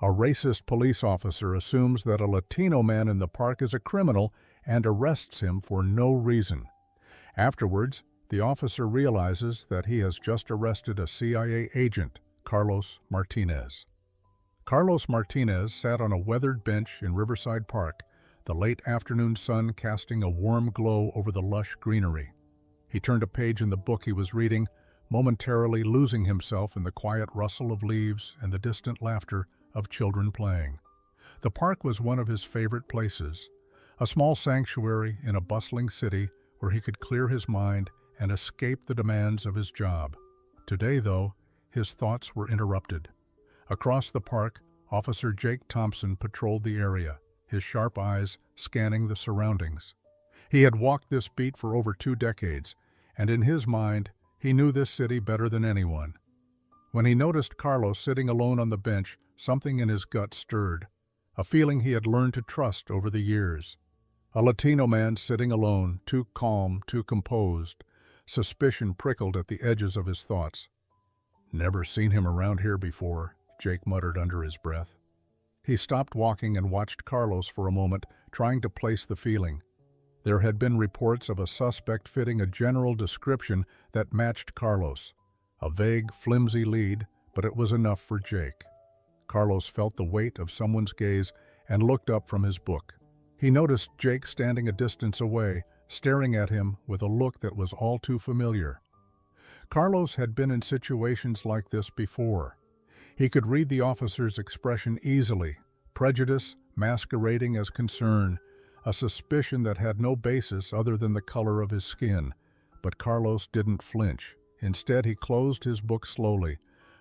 A racist police officer assumes that a Latino man in the park is a criminal and arrests him for no reason. Afterwards, the officer realizes that he has just arrested a CIA agent, Carlos Martinez. Carlos Martinez sat on a weathered bench in Riverside Park, the late afternoon sun casting a warm glow over the lush greenery. He turned a page in the book he was reading, momentarily losing himself in the quiet rustle of leaves and the distant laughter of children playing. The park was one of his favorite places, a small sanctuary in a bustling city where he could clear his mind and escape the demands of his job. Today, though, his thoughts were interrupted. Across the park, Officer Jake Thompson patrolled the area, his sharp eyes scanning the surroundings. He had walked this beat for over 2 decades, and in his mind, he knew this city better than anyone. When he noticed Carlos sitting alone on the bench, something in his gut stirred, a feeling he had learned to trust over the years. A Latino man sitting alone, too calm, too composed. Suspicion prickled at the edges of his thoughts. "Never seen him around here before," Jake muttered under his breath. He stopped walking and watched Carlos for a moment, trying to place the feeling. There had been reports of a suspect fitting a general description that matched Carlos. A vague, flimsy lead, but it was enough for Jake. Carlos felt the weight of someone's gaze and looked up from his book. He noticed Jake standing a distance away, staring at him with a look that was all too familiar. Carlos had been in situations like this before. He could read the officer's expression easily, prejudice masquerading as concern, a suspicion that had no basis other than the color of his skin. But Carlos didn't flinch. Instead, he closed his book slowly,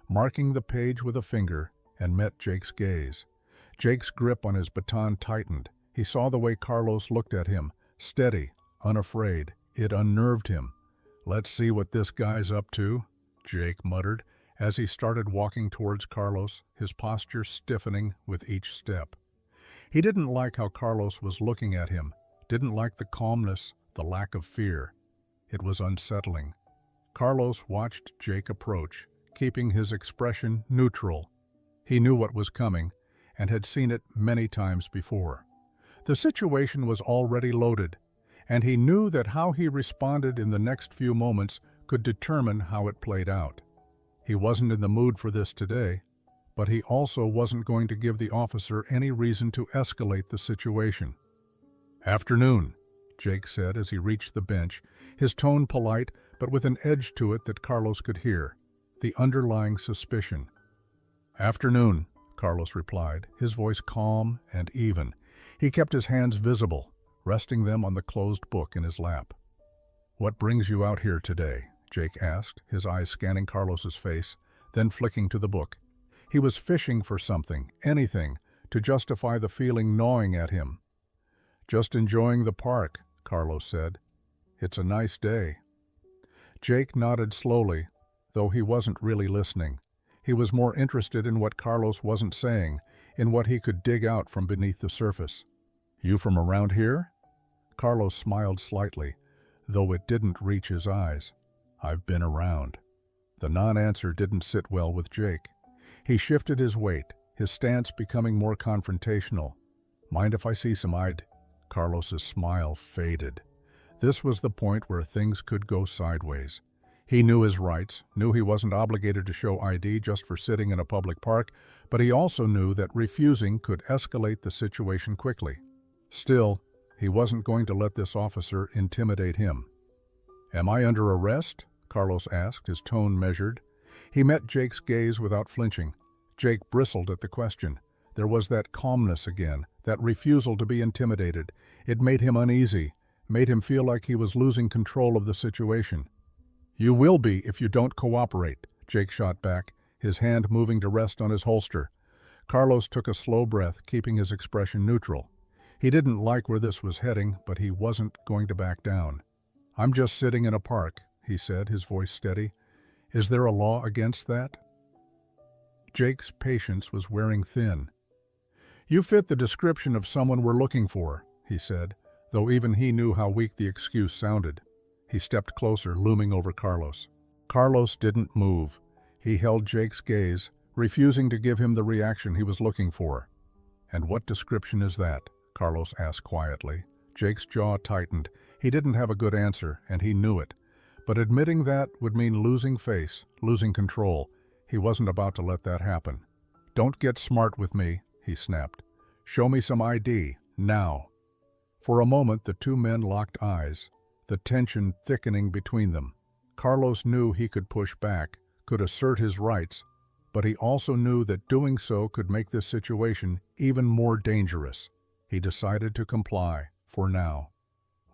marking the page with a finger, and met Jake's gaze. Jake's grip on his baton tightened. He saw the way Carlos looked at him, steady, unafraid. It unnerved him. "Let's see what this guy's up to," Jake muttered as he started walking towards Carlos, his posture stiffening with each step. He didn't like how Carlos was looking at him, didn't like the calmness, the lack of fear. It was unsettling. Carlos watched Jake approach, keeping his expression neutral. He knew what was coming and had seen it many times before. The situation was already loaded, and he knew that how he responded in the next few moments could determine how it played out. He wasn't in the mood for this today, but he also wasn't going to give the officer any reason to escalate the situation. "Afternoon," Jake said as he reached the bench, his tone polite but with an edge to it that Carlos could hear, the underlying suspicion. "Afternoon," Carlos replied, his voice calm and even. He kept his hands visible, resting them on the closed book in his lap. "What brings you out here today?" Jake asked, his eyes scanning Carlos's face, then flicking to the book. He was fishing for something, anything, to justify the feeling gnawing at him. "Just enjoying the park," Carlos said. "It's a nice day." Jake nodded slowly, though he wasn't really listening. He was more interested in what Carlos wasn't saying, in what he could dig out from beneath the surface. "You from around here?" Carlos smiled slightly, though it didn't reach his eyes. "I've been around." The non-answer didn't sit well with Jake. He shifted his weight, his stance becoming more confrontational. "Mind if I see some ID?" Carlos's smile faded. This was the point where things could go sideways. He knew his rights, knew he wasn't obligated to show ID just for sitting in a public park, but he also knew that refusing could escalate the situation quickly. Still, he wasn't going to let this officer intimidate him. "Am I under arrest?" Carlos asked, his tone measured. He met Jake's gaze without flinching. Jake bristled at the question. There was that calmness again, that refusal to be intimidated. It made him uneasy, made him feel like he was losing control of the situation. "You will be if you don't cooperate," Jake shot back, his hand moving to rest on his holster. Carlos took a slow breath, keeping his expression neutral. He didn't like where this was heading, but he wasn't going to back down. "I'm just sitting in a park," he said, his voice steady. "Is there a law against that?" Jake's patience was wearing thin. "You fit the description of someone we're looking for," he said, though even he knew how weak the excuse sounded. He stepped closer, looming over Carlos. Carlos didn't move. He held Jake's gaze, refusing to give him the reaction he was looking for. "And what description is that?" Carlos asked quietly. Jake's jaw tightened. He didn't have a good answer, and he knew it. But admitting that would mean losing face, losing control. He wasn't about to let that happen. "Don't get smart with me," he snapped. "Show me some ID, now." For a moment the two men locked eyes, the tension thickening between them. Carlos knew he could push back, could assert his rights, but he also knew that doing so could make this situation even more dangerous. He decided to comply, for now.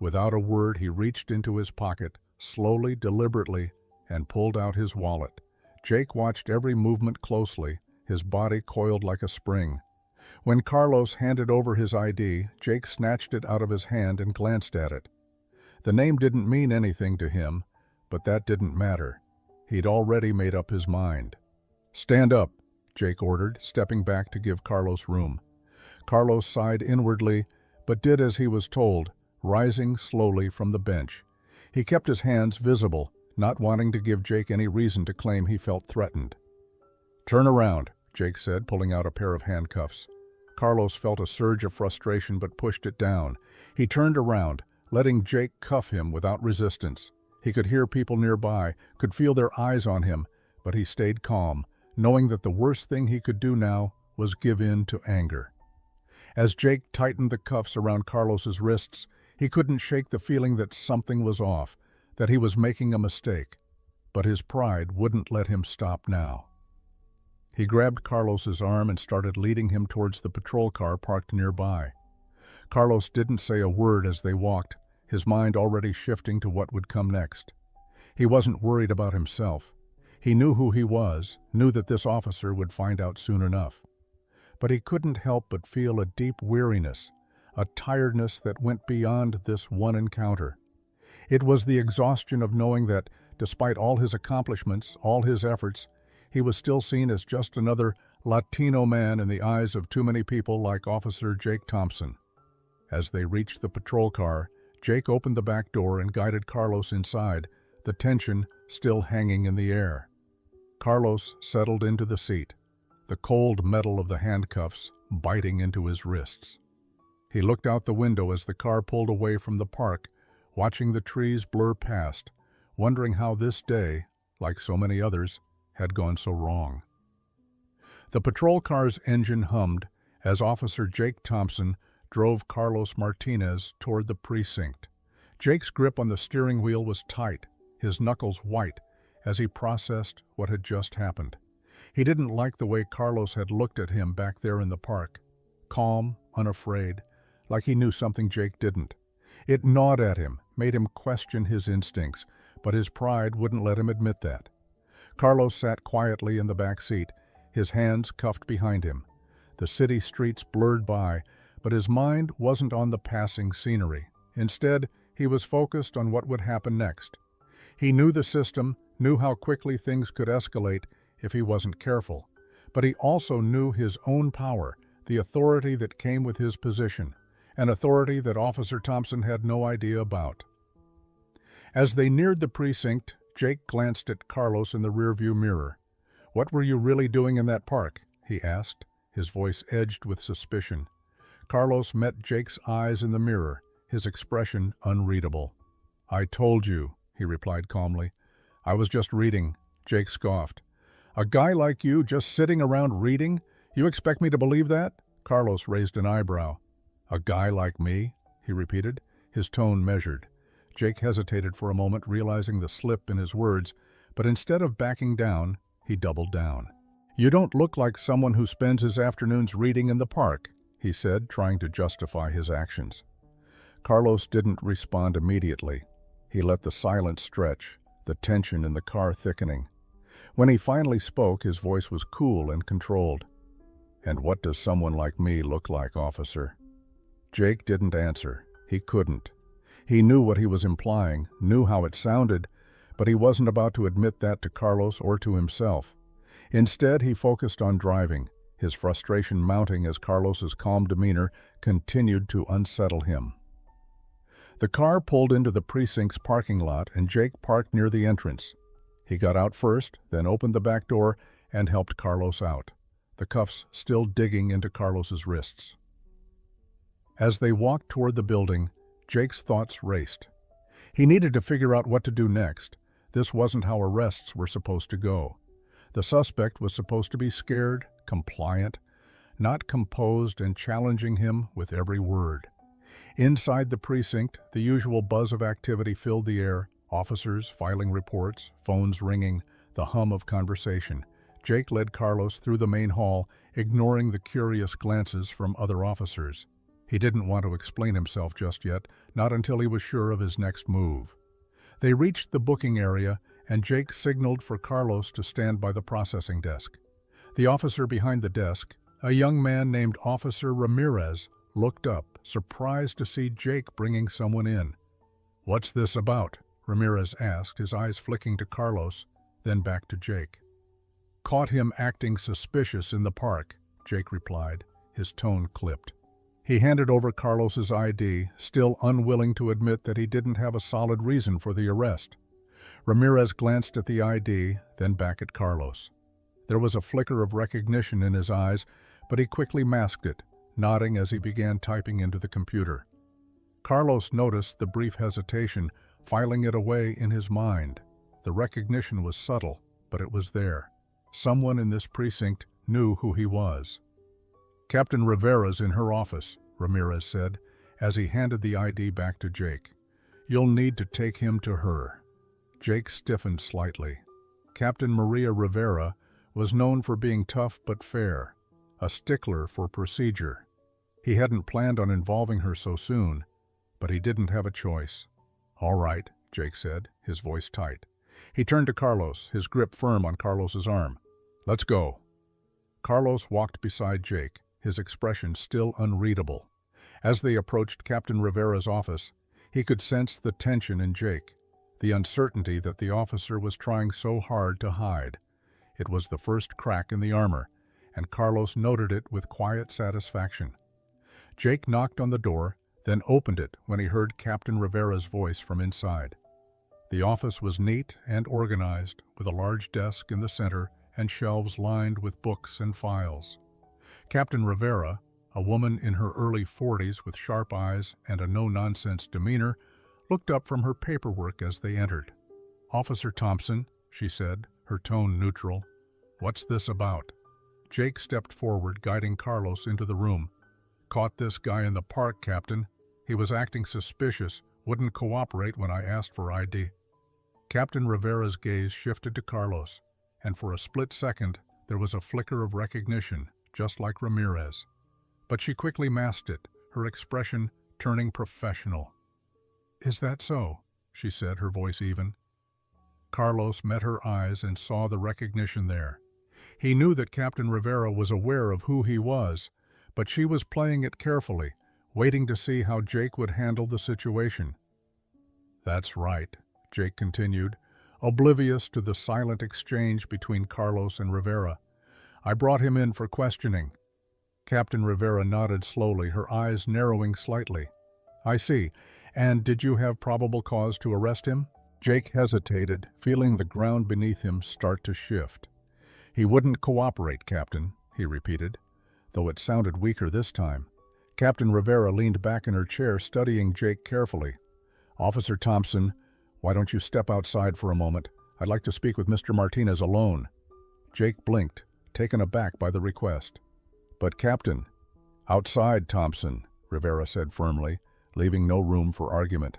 Without a word, he reached into his pocket, slowly, deliberately, and pulled out his wallet. Jake watched every movement closely, his body coiled like a spring. When Carlos handed over his ID, Jake snatched it out of his hand and glanced at it. The name didn't mean anything to him, but that didn't matter. He'd already made up his mind. "Stand up," Jake ordered, stepping back to give Carlos room. Carlos sighed inwardly, but did as he was told, rising slowly from the bench. He kept his hands visible, not wanting to give Jake any reason to claim he felt threatened. "Turn around," Jake said, pulling out a pair of handcuffs. Carlos felt a surge of frustration but pushed it down. He turned around, letting Jake cuff him without resistance. He could hear people nearby, could feel their eyes on him, but he stayed calm, knowing that the worst thing he could do now was give in to anger. As Jake tightened the cuffs around Carlos's wrists, he couldn't shake the feeling that something was off, that he was making a mistake. But his pride wouldn't let him stop now. He grabbed Carlos's arm and started leading him towards the patrol car parked nearby. Carlos didn't say a word as they walked, his mind already shifting to what would come next. He wasn't worried about himself. He knew who he was, knew that this officer would find out soon enough. But he couldn't help but feel a deep weariness, a tiredness that went beyond this one encounter. It was the exhaustion of knowing that, despite all his accomplishments, all his efforts, he was still seen as just another Latino man in the eyes of too many people like Officer Jake Thompson. As they reached the patrol car, Jake opened the back door and guided Carlos inside, the tension still hanging in the air. Carlos settled into the seat, the cold metal of the handcuffs biting into his wrists. He looked out the window as the car pulled away from the park, watching the trees blur past, wondering how this day, like so many others, had gone so wrong. The patrol car's engine hummed as Officer Jake Thompson drove Carlos Martinez toward the precinct. Jake's grip on the steering wheel was tight, his knuckles white, as he processed what had just happened. He didn't like the way Carlos had looked at him back there in the park, calm, unafraid, like he knew something Jake didn't. It gnawed at him, made him question his instincts, but his pride wouldn't let him admit that. Carlos sat quietly in the back seat, his hands cuffed behind him. The city streets blurred by, but his mind wasn't on the passing scenery. Instead, he was focused on what would happen next. He knew the system, knew how quickly things could escalate if he wasn't careful. But he also knew his own power, the authority that came with his position, an authority that Officer Thompson had no idea about. As they neared the precinct, Jake glanced at Carlos in the rearview mirror. "What were you really doing in that park?" he asked, his voice edged with suspicion. Carlos met Jake's eyes in the mirror, his expression unreadable. "I told you," he replied calmly. "I was just reading." Jake scoffed. "A guy like you just sitting around reading? You expect me to believe that?" Carlos raised an eyebrow. "A guy like me?" he repeated, his tone measured. Jake hesitated for a moment, realizing the slip in his words, but instead of backing down, he doubled down. "You don't look like someone who spends his afternoons reading in the park," he said, trying to justify his actions. Carlos didn't respond immediately. He let the silence stretch, the tension in the car thickening. When he finally spoke, his voice was cool and controlled. "And what does someone like me look like, officer?" Jake didn't answer. He couldn't. He knew what he was implying, knew how it sounded, but he wasn't about to admit that to Carlos or to himself. Instead, he focused on driving, his frustration mounting as Carlos's calm demeanor continued to unsettle him. The car pulled into the precinct's parking lot and Jake parked near the entrance. He got out first, then opened the back door and helped Carlos out, the cuffs still digging into Carlos's wrists. As they walked toward the building, Jake's thoughts raced. He needed to figure out what to do next. This wasn't how arrests were supposed to go. The suspect was supposed to be scared, compliant, not composed and challenging him with every word. Inside the precinct, the usual buzz of activity filled the air, officers filing reports, phones ringing, the hum of conversation. Jake led Carlos through the main hall, ignoring the curious glances from other officers. He didn't want to explain himself just yet, not until he was sure of his next move. They reached the booking area, and Jake signaled for Carlos to stand by the processing desk. The officer behind the desk, a young man named Officer Ramirez, looked up, surprised to see Jake bringing someone in. "What's this about?" Ramirez asked, his eyes flicking to Carlos, then back to Jake. "Caught him acting suspicious in the park," Jake replied, his tone clipped. He handed over Carlos's ID, still unwilling to admit that he didn't have a solid reason for the arrest. Ramirez glanced at the ID, then back at Carlos. There was a flicker of recognition in his eyes, but he quickly masked it, nodding as he began typing into the computer. Carlos noticed the brief hesitation, filing it away in his mind. The recognition was subtle, but it was there. Someone in this precinct knew who he was. "Captain Rivera's in her office," Ramirez said, as he handed the ID back to Jake. "You'll need to take him to her." Jake stiffened slightly. Captain Maria Rivera was known for being tough but fair, a stickler for procedure. He hadn't planned on involving her so soon, but he didn't have a choice. "All right," Jake said, his voice tight. He turned to Carlos, his grip firm on Carlos's arm. "Let's go." Carlos walked beside Jake, his expression still unreadable. As they approached Captain Rivera's office, he could sense the tension in Jake, the uncertainty that the officer was trying so hard to hide. It was the first crack in the armor, and Carlos noted it with quiet satisfaction. Jake knocked on the door, then opened it when he heard Captain Rivera's voice from inside. The office was neat and organized, with a large desk in the center and shelves lined with books and files. Captain Rivera, a woman in her early 40s with sharp eyes and a no-nonsense demeanor, looked up from her paperwork as they entered. "Officer Thompson," she said, her tone neutral. "What's this about?" Jake stepped forward, guiding Carlos into the room. "Caught this guy in the park, Captain. He was acting suspicious, wouldn't cooperate when I asked for ID." Captain Rivera's gaze shifted to Carlos, and for a split second there was a flicker of recognition, just like Ramirez. But she quickly masked it, her expression turning professional. "Is that so?" she said, her voice even. Carlos met her eyes and saw the recognition there. He knew that Captain Rivera was aware of who he was, but she was playing it carefully, waiting to see how Jake would handle the situation. "That's right," Jake continued, oblivious to the silent exchange between Carlos and Rivera. "I brought him in for questioning." Captain Rivera nodded slowly, her eyes narrowing slightly. "I see. And did you have probable cause to arrest him?" Jake hesitated, feeling the ground beneath him start to shift. "He wouldn't cooperate, Captain," he repeated, though it sounded weaker this time. Captain Rivera leaned back in her chair, studying Jake carefully. "Officer Thompson, why don't you step outside for a moment? I'd like to speak with Mr. Martinez alone." Jake blinked, taken aback by the request. "But Captain—" "Outside, Thompson," Rivera said firmly, leaving no room for argument.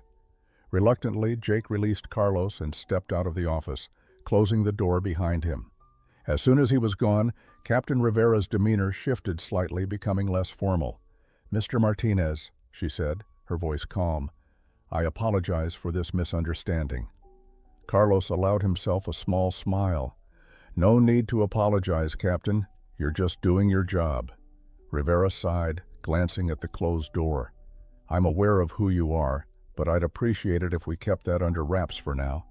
Reluctantly, Jake released Carlos and stepped out of the office, closing the door behind him. As soon as he was gone, Captain Rivera's demeanor shifted slightly, becoming less formal. "Mr. Martinez," she said, her voice calm, "I apologize for this misunderstanding." Carlos allowed himself a small smile. "No need to apologize, Captain. You're just doing your job." Rivera sighed, glancing at the closed door. "I'm aware of who you are, but I'd appreciate it if we kept that under wraps for now.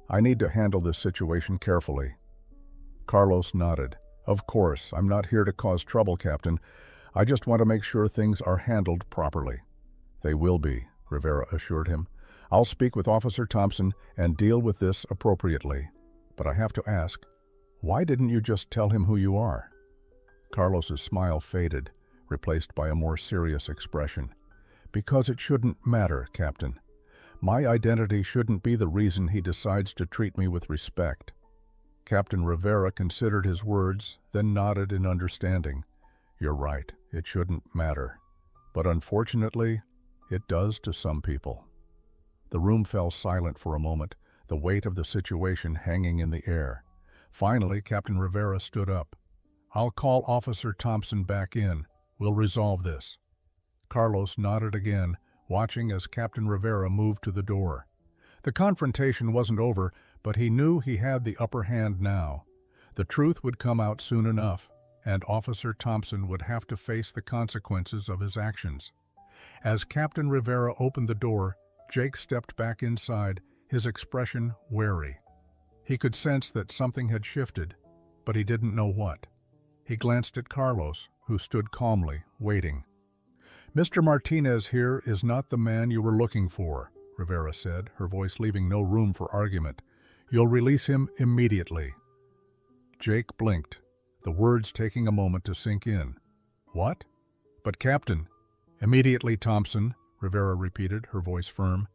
I need to handle this situation carefully." Carlos nodded. "Of course, I'm not here to cause trouble, Captain. I just want to make sure things are handled properly." "They will be," Rivera assured him. "I'll speak with Officer Thompson and deal with this appropriately. But I have to ask, Why didn't you just tell him who you are?" Carlos's smile faded, replaced by a more serious expression. "Because it shouldn't matter, Captain. My identity shouldn't be the reason he decides to treat me with respect." Captain Rivera considered his words, then nodded in understanding. "You're right, it shouldn't matter. But unfortunately, it does to some people." The room fell silent for a moment, the weight of the situation hanging in the air. Finally, Captain Rivera stood up. "I'll call Officer Thompson back in. We'll resolve this." Carlos nodded again, watching as Captain Rivera moved to the door. The confrontation wasn't over, but he knew he had the upper hand now. The truth would come out soon enough, and Officer Thompson would have to face the consequences of his actions. As Captain Rivera opened the door, Jake stepped back inside, his expression wary. He could sense that something had shifted, but he didn't know what. He glanced at Carlos, who stood calmly, waiting. "Mr. Martinez here is not the man you were looking for," Rivera said, her voice leaving no room for argument. "You'll release him immediately." Jake blinked, the words taking a moment to sink in. "What?" "But Captain—" "Immediately, Thompson," Rivera repeated, her voice firm.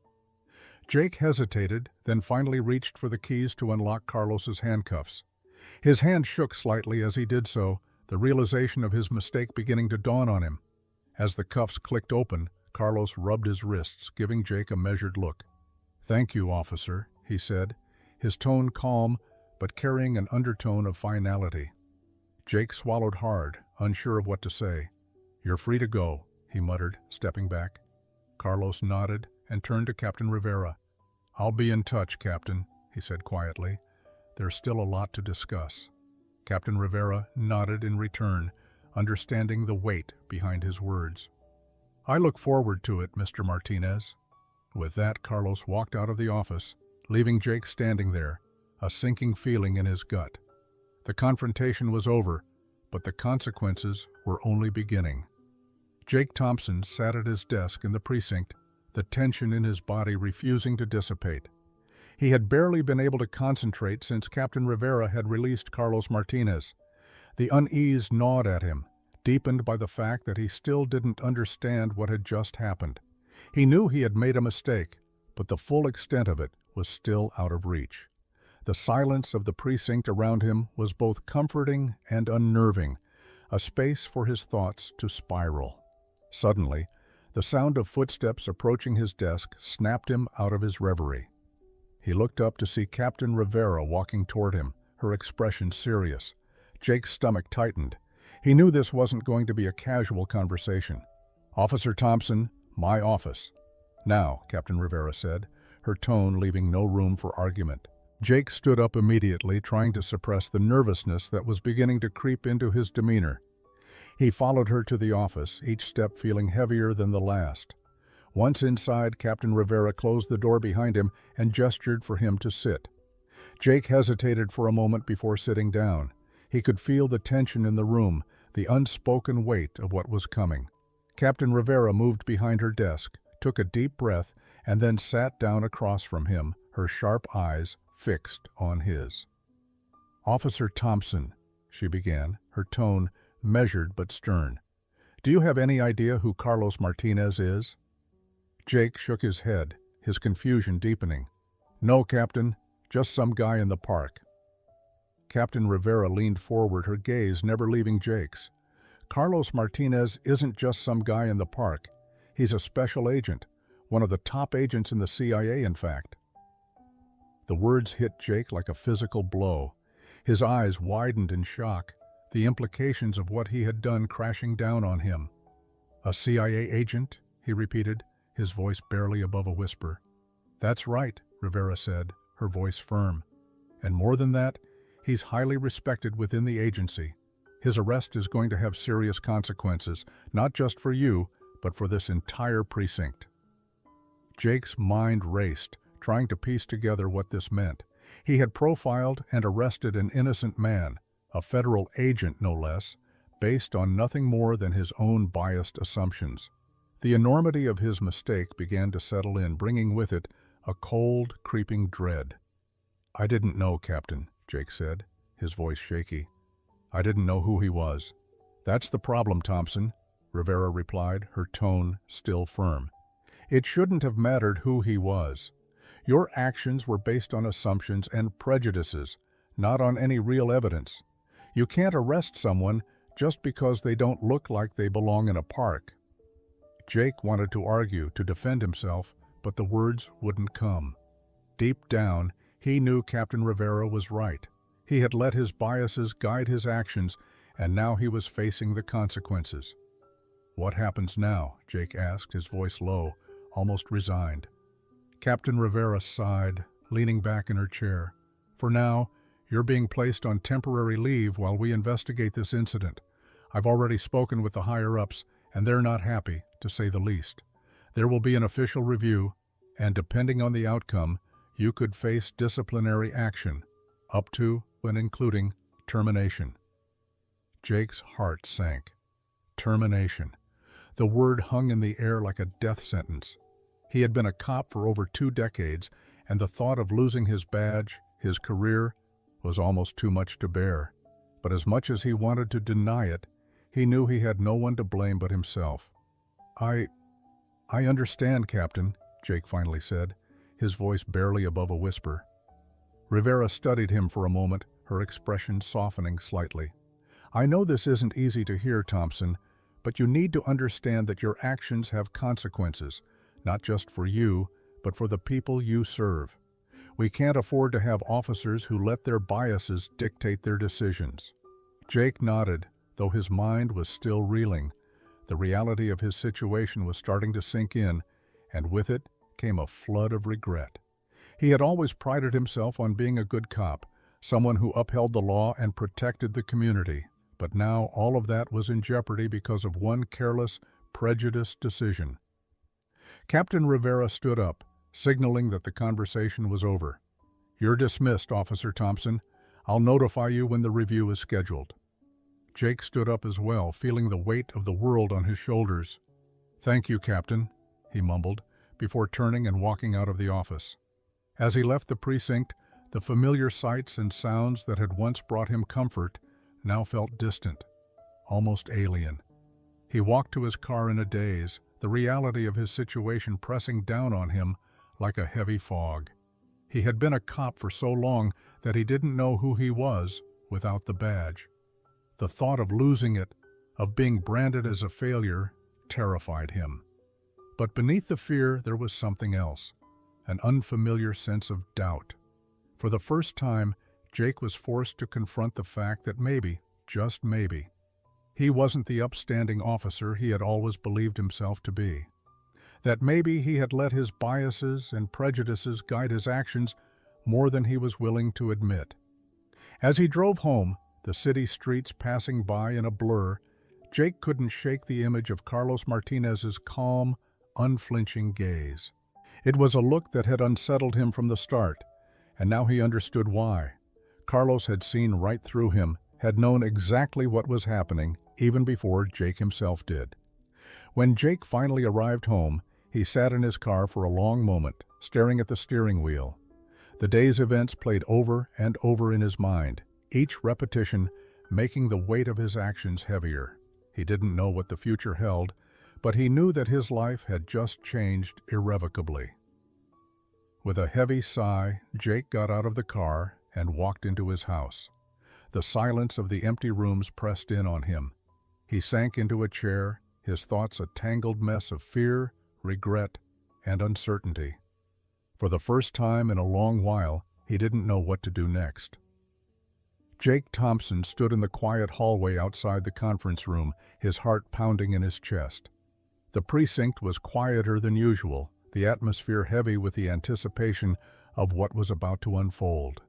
Jake hesitated, then finally reached for the keys to unlock Carlos's handcuffs. His hand shook slightly as he did so, the realization of his mistake beginning to dawn on him. As the cuffs clicked open, Carlos rubbed his wrists, giving Jake a measured look. "Thank you, officer," he said, his tone calm, but carrying an undertone of finality. Jake swallowed hard, unsure of what to say. "You're free to go," he muttered, stepping back. Carlos nodded and turned to Captain Rivera. "I'll be in touch, Captain," he said quietly. "There's still a lot to discuss." Captain Rivera nodded in return, understanding the weight behind his words. "I look forward to it, Mr. Martinez." With that, Carlos walked out of the office, leaving Jake standing there, a sinking feeling in his gut. The confrontation was over, but the consequences were only beginning. Jake Thompson sat at his desk in the precinct, the tension in his body refusing to dissipate. He had barely been able to concentrate since Captain Rivera had released Carlos Martinez. The unease gnawed at him, deepened by the fact that he still didn't understand what had just happened. He knew he had made a mistake, but the full extent of it was still out of reach. The silence of the precinct around him was both comforting and unnerving, a space for his thoughts to spiral. Suddenly, the sound of footsteps approaching his desk snapped him out of his reverie. He looked up to see Captain Rivera walking toward him, her expression serious. Jake's stomach tightened. He knew this wasn't going to be a casual conversation. "Officer Thompson, my office." "Now," Captain Rivera said, her tone leaving no room for argument. Jake stood up immediately, trying to suppress the nervousness that was beginning to creep into his demeanor. He followed her to the office, each step feeling heavier than the last. Once inside, Captain Rivera closed the door behind him and gestured for him to sit. Jake hesitated for a moment before sitting down. He could feel the tension in the room, the unspoken weight of what was coming. Captain Rivera moved behind her desk, took a deep breath, and then sat down across from him, her sharp eyes fixed on his. "Officer Thompson," she began, her tone measured but stern. "Do you have any idea who Carlos Martinez is?" Jake shook his head, his confusion deepening. "No, Captain, just some guy in the park." Captain Rivera leaned forward, her gaze never leaving Jake's. "Carlos Martinez isn't just some guy in the park. He's a special agent, one of the top agents in the CIA, in fact." The words hit Jake like a physical blow. His eyes widened in shock, the implications of what he had done crashing down on him. "A CIA agent?" he repeated, his voice barely above a whisper. "That's right," Rivera said, her voice firm. "And more than that, he's highly respected within the agency. His arrest is going to have serious consequences, not just for you, but for this entire precinct." Jake's mind raced, trying to piece together what this meant. He had profiled and arrested an innocent man, a federal agent no less, based on nothing more than his own biased assumptions. The enormity of his mistake began to settle in, bringing with it a cold, creeping dread. "I didn't know, Captain," Jake said, his voice shaky. "I didn't know who he was." "That's the problem, Thompson," Rivera replied, her tone still firm. "It shouldn't have mattered who he was. Your actions were based on assumptions and prejudices, not on any real evidence. You can't arrest someone just because they don't look like they belong in a park." Jake wanted to argue, to defend himself, but the words wouldn't come. Deep down, he knew Captain Rivera was right. He had let his biases guide his actions, and now he was facing the consequences. "What happens now?" Jake asked, his voice low, almost resigned. Captain Rivera sighed, leaning back in her chair. "For now, you're being placed on temporary leave while we investigate this incident. I've already spoken with the higher-ups, and they're not happy, to say the least. There will be an official review, and depending on the outcome, you could face disciplinary action, up to and including termination." Jake's heart sank. Termination. The word hung in the air like a death sentence. He had been a cop for over 2 decades, and the thought of losing his badge, his career, was almost too much to bear. But as much as he wanted to deny it, he knew he had no one to blame but himself. I understand, Captain," Jake finally said, his voice barely above a whisper. Rivera studied him for a moment, her expression softening slightly. "I know this isn't easy to hear, Thompson, but you need to understand that your actions have consequences, not just for you, but for the people you serve. We can't afford to have officers who let their biases dictate their decisions." Jake nodded, though his mind was still reeling. The reality of his situation was starting to sink in, and with it came a flood of regret. He had always prided himself on being a good cop, someone who upheld the law and protected the community. But now all of that was in jeopardy because of one careless, prejudiced decision. Captain Rivera stood up, signaling that the conversation was over. "You're dismissed, Officer Thompson. I'll notify you when the review is scheduled." Jake stood up as well, feeling the weight of the world on his shoulders. "Thank you, Captain," he mumbled, before turning and walking out of the office. As he left the precinct, the familiar sights and sounds that had once brought him comfort now felt distant, almost alien. He walked to his car in a daze, the reality of his situation pressing down on him like a heavy fog. He had been a cop for so long that he didn't know who he was without the badge. The thought of losing it, of being branded as a failure, terrified him. But beneath the fear there was something else, an unfamiliar sense of doubt. For the first time, Jake was forced to confront the fact that maybe, just maybe, he wasn't the upstanding officer he had always believed himself to be. That maybe he had let his biases and prejudices guide his actions more than he was willing to admit. As he drove home, the city streets passing by in a blur, Jake couldn't shake the image of Carlos Martinez's calm, unflinching gaze. It was a look that had unsettled him from the start, and now he understood why. Carlos had seen right through him, had known exactly what was happening, even before Jake himself did. When Jake finally arrived home, he sat in his car for a long moment, staring at the steering wheel. The day's events played over and over in his mind, each repetition making the weight of his actions heavier. He didn't know what the future held, but he knew that his life had just changed irrevocably. With a heavy sigh, Jake got out of the car and walked into his house. The silence of the empty rooms pressed in on him. He sank into a chair, his thoughts a tangled mess of fear, regret, and uncertainty. For the first time in a long while, he didn't know what to do next. Jake Thompson stood in the quiet hallway outside the conference room, his heart pounding in his chest. The precinct was quieter than usual, the atmosphere heavy with the anticipation of what was about to unfold.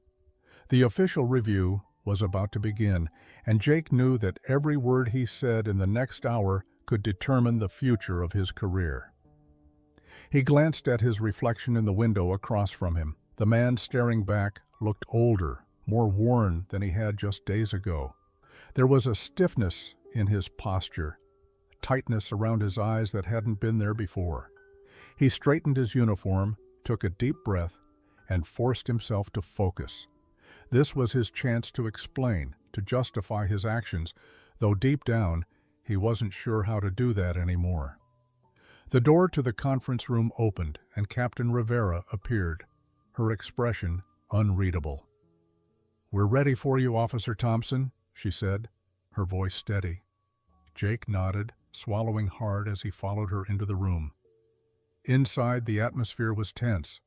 The official review was about to begin, and Jake knew that every word he said in the next hour could determine the future of his career. He glanced at his reflection in the window across from him. The man staring back looked older, more worn than he had just days ago. There was a stiffness in his posture, tightness around his eyes that hadn't been there before. He straightened his uniform, took a deep breath, and forced himself to focus. This was his chance to explain, to justify his actions, though deep down, he wasn't sure how to do that anymore. The door to the conference room opened, and Captain Rivera appeared, her expression unreadable. "We're ready for you, Officer Thompson," she said, her voice steady. Jake nodded, swallowing hard as he followed her into the room. Inside, the atmosphere was tense.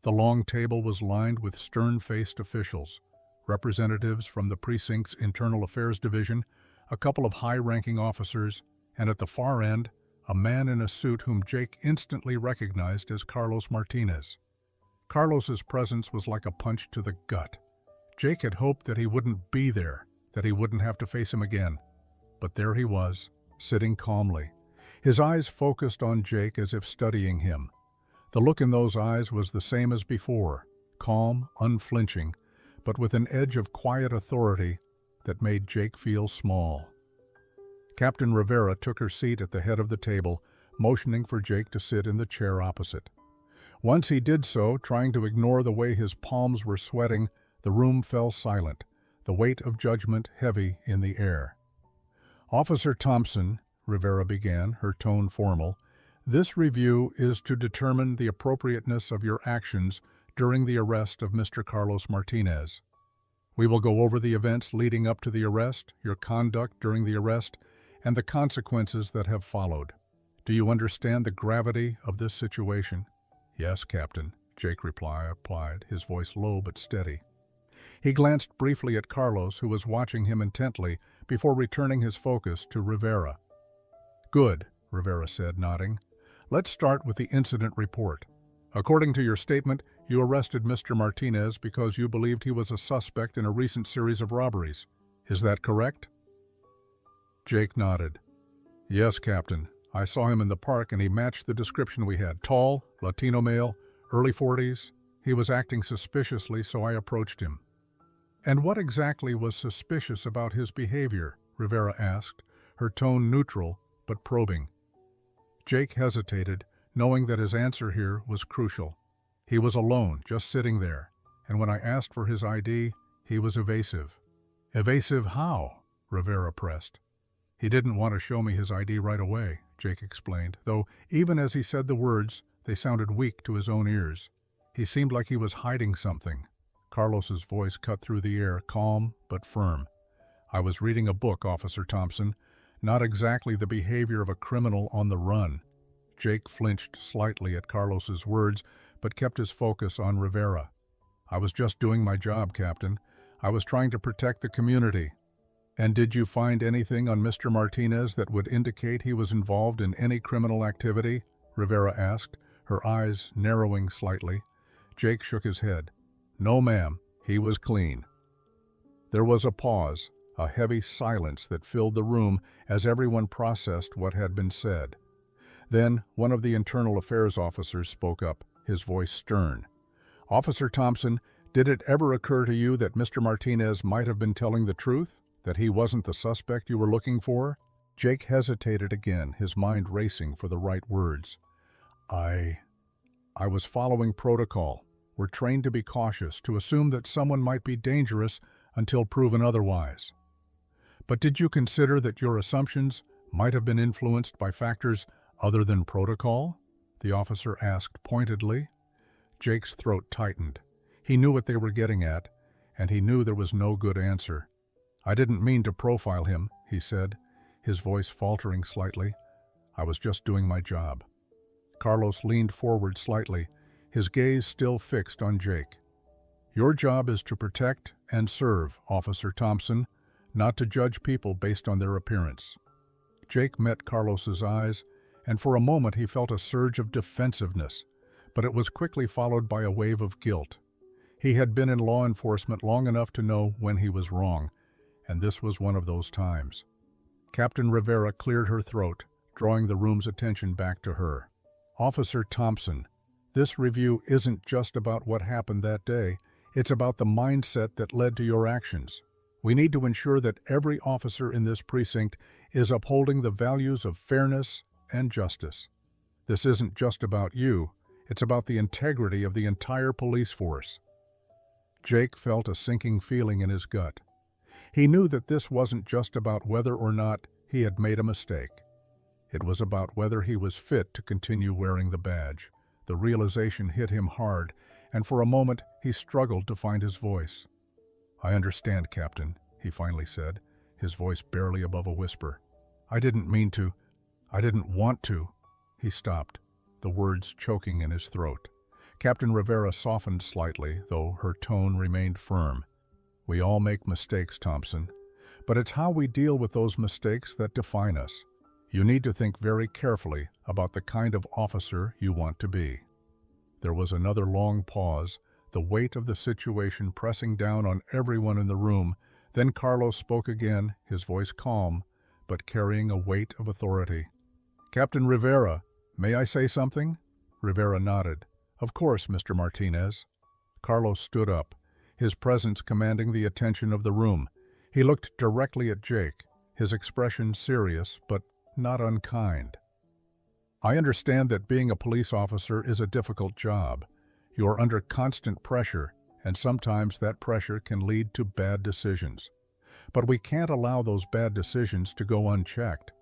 The long table was lined with stern-faced officials, representatives from the precinct's Internal Affairs Division, a couple of high-ranking officers, and at the far end, a man in a suit whom Jake instantly recognized as Carlos Martinez. Carlos's presence was like a punch to the gut. Jake had hoped that he wouldn't be there, that he wouldn't have to face him again. But there he was, sitting calmly, his eyes focused on Jake as if studying him. The look in those eyes was the same as before, calm, unflinching, but with an edge of quiet authority that made Jake feel small. Captain Rivera took her seat at the head of the table, motioning for Jake to sit in the chair opposite. Once he did so, trying to ignore the way his palms were sweating, the room fell silent, the weight of judgment heavy in the air. "Officer Thompson," Rivera began, her tone formal, "this review is to determine the appropriateness of your actions during the arrest of Mr. Carlos Martinez. We will go over the events leading up to the arrest, your conduct during the arrest, and the consequences that have followed. Do you understand the gravity of this situation?" "Yes, Captain," Jake replied, his voice low but steady. He glanced briefly at Carlos, who was watching him intently, before returning his focus to Rivera. "Good," Rivera said, nodding. "Let's start with the incident report. According to your statement, you arrested Mr. Martinez because you believed he was a suspect in a recent series of robberies. Is that correct?" Jake nodded. "Yes, Captain. I saw him in the park and he matched the description we had. Tall, Latino male, early 40s. He was acting suspiciously, so I approached him." "And what exactly was suspicious about his behavior?" Rivera asked, her tone neutral but probing. Jake hesitated, knowing that his answer here was crucial. He was alone, just sitting there, and when I asked for his ID, he was evasive. "Evasive how?" Rivera pressed. "He didn't want to show me his ID right away," Jake explained, though even as he said the words, they sounded weak to his own ears. He seemed like he was hiding something. Carlos's voice cut through the air, calm but firm. "I was reading a book, Officer Thompson, not exactly the behavior of a criminal on the run." Jake flinched slightly at Carlos's words, but kept his focus on Rivera. "I was just doing my job, Captain. I was trying to protect the community." "And did you find anything on Mr. Martinez that would indicate he was involved in any criminal activity?" Rivera asked, her eyes narrowing slightly. Jake shook his head. "No, ma'am. He was clean." There was a pause, a heavy silence that filled the room as everyone processed what had been said. Then one of the Internal Affairs officers spoke up, his voice stern. "Officer Thompson, did it ever occur to you that Mr. Martinez might have been telling the truth? That he wasn't the suspect you were looking for?" Jake hesitated again, his mind racing for the right words. I was following protocol. We're trained to be cautious, to assume that someone might be dangerous until proven otherwise." "But did you consider that your assumptions might have been influenced by factors other than protocol?" the officer asked pointedly. Jake's throat tightened. He knew what they were getting at, and he knew there was no good answer. "I didn't mean to profile him," he said, his voice faltering slightly. "I was just doing my job." Carlos leaned forward slightly, his gaze still fixed on Jake. "Your job is to protect and serve, Officer Thompson, not to judge people based on their appearance." Jake met Carlos's eyes, and for a moment he felt a surge of defensiveness, but it was quickly followed by a wave of guilt. He had been in law enforcement long enough to know when he was wrong, and this was one of those times. Captain Rivera cleared her throat, drawing the room's attention back to her. "Officer Thompson, this review isn't just about what happened that day, it's about the mindset that led to your actions. We need to ensure that every officer in this precinct is upholding the values of fairness and justice. This isn't just about you, it's about the integrity of the entire police force." Jake felt a sinking feeling in his gut. He knew that this wasn't just about whether or not he had made a mistake. It was about whether he was fit to continue wearing the badge. The realization hit him hard, and for a moment he struggled to find his voice. "I understand, Captain," he finally said, his voice barely above a whisper. "I didn't mean to. I didn't want to." He stopped, the words choking in his throat. Captain Rivera softened slightly, though her tone remained firm. "We all make mistakes, Thompson, but it's how we deal with those mistakes that define us. You need to think very carefully about the kind of officer you want to be." There was another long pause, the weight of the situation pressing down on everyone in the room. Then Carlos spoke again, his voice calm, but carrying a weight of authority. "Captain Rivera, may I say something?" Rivera nodded. "Of course, Mr. Martinez." Carlos stood up, his presence commanding the attention of the room. He looked directly at Jake, his expression serious but not unkind. "I understand that being a police officer is a difficult job. You are under constant pressure, and sometimes that pressure can lead to bad decisions. But we can't allow those bad decisions to go unchecked.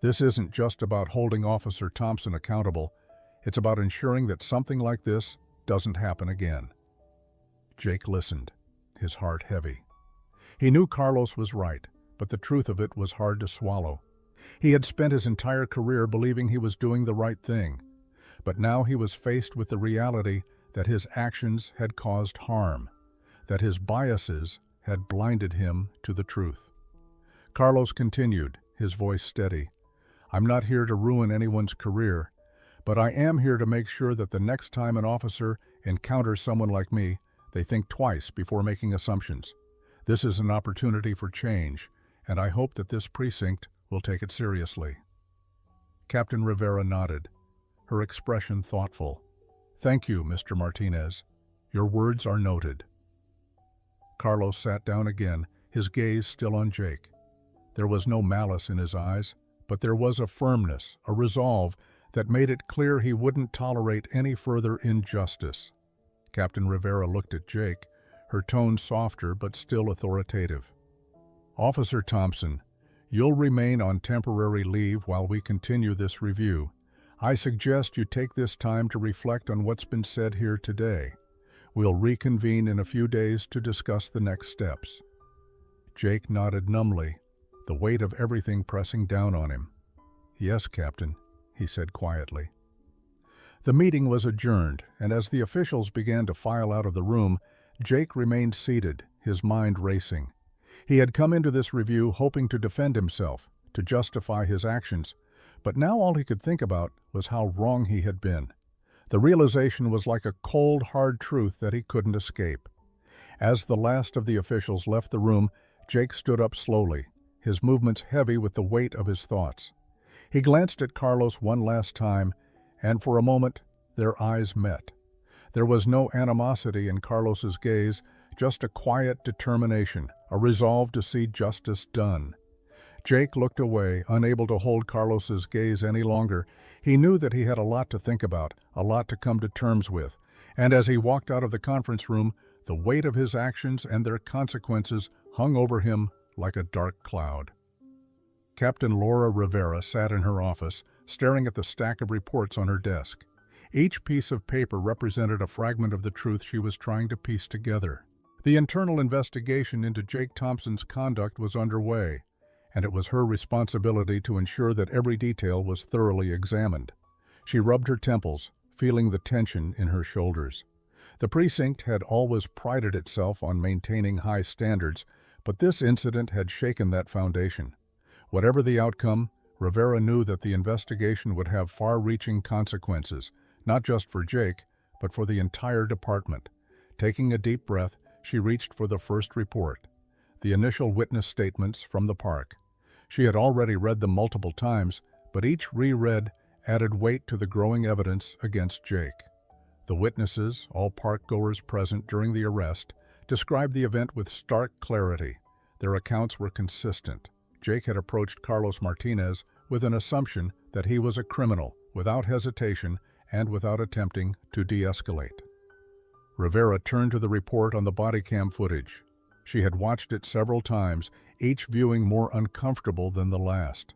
This isn't just about holding Officer Thompson accountable. It's about ensuring that something like this doesn't happen again." Jake listened, his heart heavy. He knew Carlos was right, but the truth of it was hard to swallow. He had spent his entire career believing he was doing the right thing, but now he was faced with the reality that his actions had caused harm, that his biases had blinded him to the truth. Carlos continued, his voice steady. "I'm not here to ruin anyone's career, but I am here to make sure that the next time an officer encounters someone like me, they think twice before making assumptions. This is an opportunity for change, and I hope that this precinct will take it seriously." Captain Rivera nodded, her expression thoughtful. "Thank you, Mr. Martinez. Your words are noted." Carlos sat down again, his gaze still on Jake. There was no malice in his eyes, but there was a firmness, a resolve, that made it clear he wouldn't tolerate any further injustice. Captain Rivera looked at Jake, her tone softer but still authoritative. "Officer Thompson, you'll remain on temporary leave while we continue this review. I suggest you take this time to reflect on what's been said here today. We'll reconvene in a few days to discuss the next steps." Jake nodded numbly, the weight of everything pressing down on him. "Yes, Captain," he said quietly. The meeting was adjourned, and as the officials began to file out of the room, Jake remained seated, his mind racing. He had come into this review hoping to defend himself, to justify his actions, but now all he could think about was how wrong he had been. The realization was like a cold, hard truth that he couldn't escape. As the last of the officials left the room, Jake stood up slowly, his movements heavy with the weight of his thoughts. He glanced at Carlos one last time, and for a moment their eyes met. There was no animosity in Carlos's gaze, just a quiet determination, a resolve to see justice done. Jake looked away, unable to hold Carlos's gaze any longer. He knew that he had a lot to think about, a lot to come to terms with, and as he walked out of the conference room, the weight of his actions and their consequences hung over him like a dark cloud. Captain Laura Rivera sat in her office, staring at the stack of reports on her desk. Each piece of paper represented a fragment of the truth she was trying to piece together. The internal investigation into Jake Thompson's conduct was underway, and it was her responsibility to ensure that every detail was thoroughly examined. She rubbed her temples, feeling the tension in her shoulders. The precinct had always prided itself on maintaining high standards, but this incident had shaken that foundation. Whatever the outcome, Rivera knew that the investigation would have far-reaching consequences, not just for Jake, but for the entire department. Taking a deep breath, she reached for the first report, the initial witness statements from the park. She had already read them multiple times, but each reread added weight to the growing evidence against Jake. The witnesses, all park-goers present during the arrest, described the event with stark clarity. Their accounts were consistent. Jake had approached Carlos Martinez with an assumption that he was a criminal, without hesitation and without attempting to de-escalate. Rivera turned to the report on the body cam footage. She had watched it several times, each viewing more uncomfortable than the last.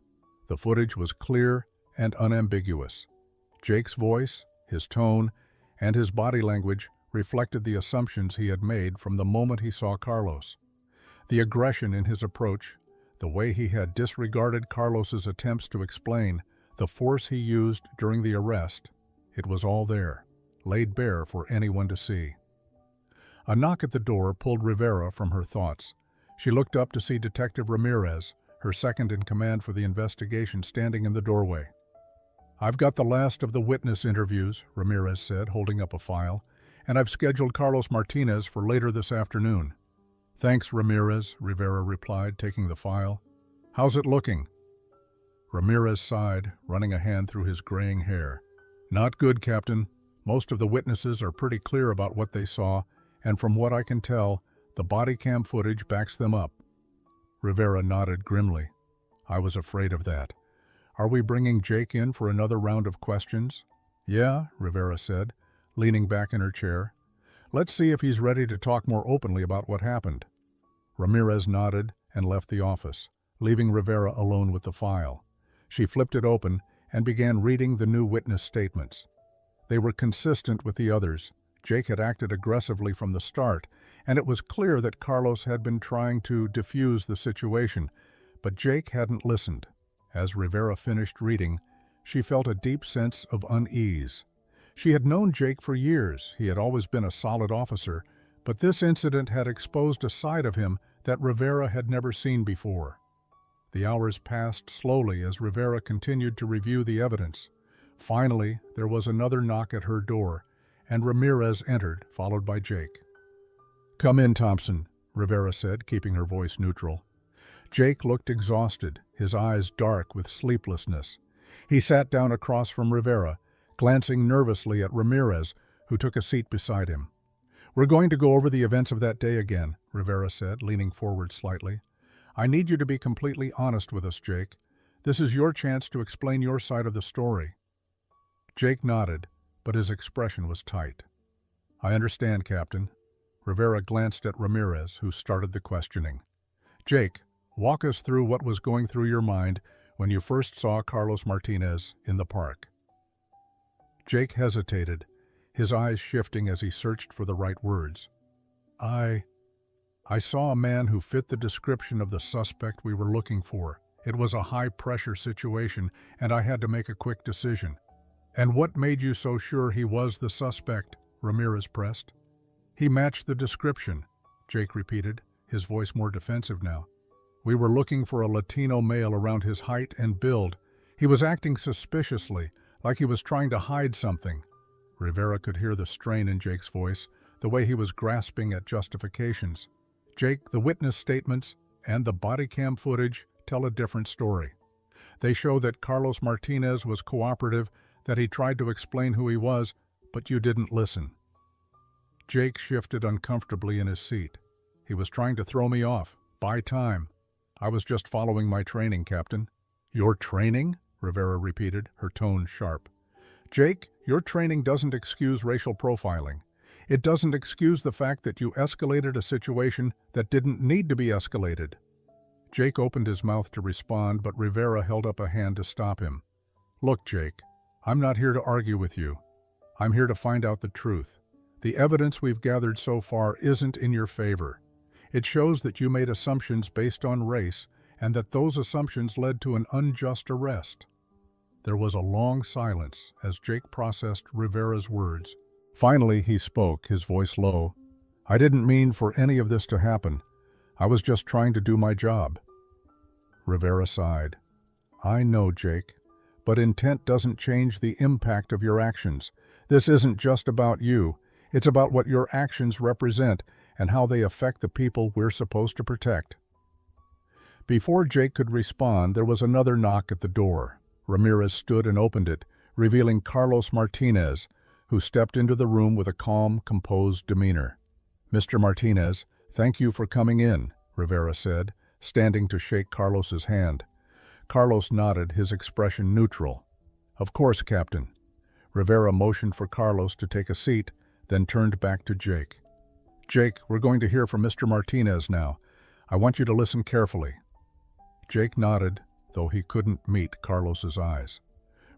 The footage was clear and unambiguous. Jake's voice, his tone, and his body language reflected the assumptions he had made from the moment he saw Carlos. The aggression in his approach, the way he had disregarded Carlos's attempts to explain, the force he used during the arrest, it was all there, laid bare for anyone to see. A knock at the door pulled Rivera from her thoughts. She looked up to see Detective Ramirez, her second in command for the investigation, standing in the doorway. "I've got the last of the witness interviews," Ramirez said, holding up a file, "and I've scheduled Carlos Martinez for later this afternoon." "Thanks, Ramirez," Rivera replied, taking the file. "How's it looking?" Ramirez sighed, running a hand through his graying hair. "Not good, Captain. Most of the witnesses are pretty clear about what they saw, and from what I can tell, the body cam footage backs them up." Rivera nodded grimly. "I was afraid of that. Are we bringing Jake in for another round of questions?" "Yeah," Rivera said, leaning back in her chair. "Let's see if he's ready to talk more openly about what happened." Ramirez nodded and left the office, leaving Rivera alone with the file. She flipped it open and began reading the new witness statements. They were consistent with the others. Jake had acted aggressively from the start, and it was clear that Carlos had been trying to defuse the situation, but Jake hadn't listened. As Rivera finished reading, she felt a deep sense of unease. She had known Jake for years. He had always been a solid officer, but this incident had exposed a side of him that Rivera had never seen before. The hours passed slowly as Rivera continued to review the evidence. Finally, there was another knock at her door, and Ramirez entered, followed by Jake. "Come in, Thompson," Rivera said, keeping her voice neutral. Jake looked exhausted, his eyes dark with sleeplessness. He sat down across from Rivera, glancing nervously at Ramirez, who took a seat beside him. "We're going to go over the events of that day again," Rivera said, leaning forward slightly. "I need you to be completely honest with us, Jake. This is your chance to explain your side of the story." Jake nodded, but his expression was tight. "I understand, Captain." Rivera glanced at Ramirez, who started the questioning. "Jake, walk us through what was going through your mind when you first saw Carlos Martinez in the park." Jake hesitated, his eyes shifting as he searched for the right words. I saw a man who fit the description of the suspect we were looking for. It was a high-pressure situation, and I had to make a quick decision." "And what made you so sure he was the suspect?" Ramirez pressed. "He matched the description," Jake repeated, his voice more defensive now. "We were looking for a Latino male around his height and build. He was acting suspiciously, like he was trying to hide something." Rivera could hear the strain in Jake's voice, the way he was grasping at justifications. "Jake, the witness statements and the body cam footage tell a different story. They show that Carlos Martinez was cooperative, that he tried to explain who he was, but you didn't listen." Jake shifted uncomfortably in his seat. "He was trying to throw me off, buy time. I was just following my training, Captain." "Your training?" Rivera repeated, her tone sharp. "Jake, your training doesn't excuse racial profiling. It doesn't excuse the fact that you escalated a situation that didn't need to be escalated." Jake opened his mouth to respond, but Rivera held up a hand to stop him. "Look, Jake, I'm not here to argue with you. I'm here to find out the truth. The evidence we've gathered so far isn't in your favor. It shows that you made assumptions based on race, and that those assumptions led to an unjust arrest." There was a long silence as Jake processed Rivera's words. Finally, he spoke, his voice low. "I didn't mean for any of this to happen. I was just trying to do my job." Rivera sighed. "I know, Jake, but intent doesn't change the impact of your actions. This isn't just about you. It's about what your actions represent and how they affect the people we're supposed to protect." Before Jake could respond, there was another knock at the door. Ramirez stood and opened it, revealing Carlos Martinez, who stepped into the room with a calm, composed demeanor. "Mr. Martinez, thank you for coming in," Rivera said, standing to shake Carlos's hand. Carlos nodded, his expression neutral. "Of course, Captain." Rivera motioned for Carlos to take a seat, then turned back to Jake. "Jake, we're going to hear from Mr. Martinez now. I want you to listen carefully." Jake nodded, though he couldn't meet Carlos's eyes.